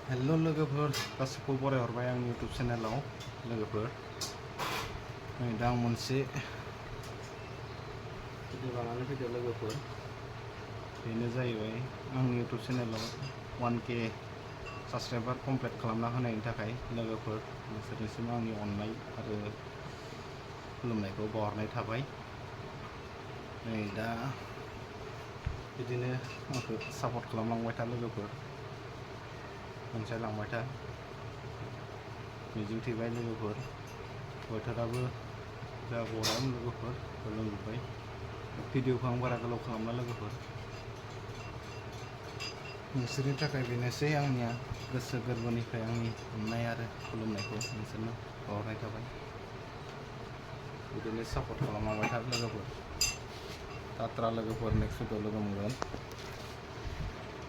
हेल' लोगोफोर गासैखौबो बरायहरबाय आंनि इउटुब चेनेलाव लोगोफोर नै दा आं मोनसे भिडिअ लानानै फैदों लोगोफोर बेनो जाहैबाय आंनि इउटुब चेनेलाव 1K साबसक्राइबार कमप्लिट खालामना होनायनि थाखाय लोगोफोर नोंसोरनिसिम आंनि अननाय आरो खुलुमनायखौ बावहरनाय थाबाय। नै दा बिदिनो आंखौ सापर्ट खालामलांबाय था लोगोफोर, अनसायलांबाय था, मिजिं थिबाय लोगोफोर। बोथोराबो जा गरम लोगोफोर गोलोमजोब्बाय। भिडिअखौ आं बारा गोलाव खालामला लोगोफोर, नोंसोरनि थाखाय बेनोसै आंनिया गोसो गोरबोनिफ्राय आंनि अननाय आरो खुलुमनायखौ नोंसोरनो बावहरनाय थाबाय। बिदिनो सापर्ट खालामलांबाय था लोगोफोर। टाटा लोगोफोर, नेक्स्ट भिडिअ लोगो मोनगोन।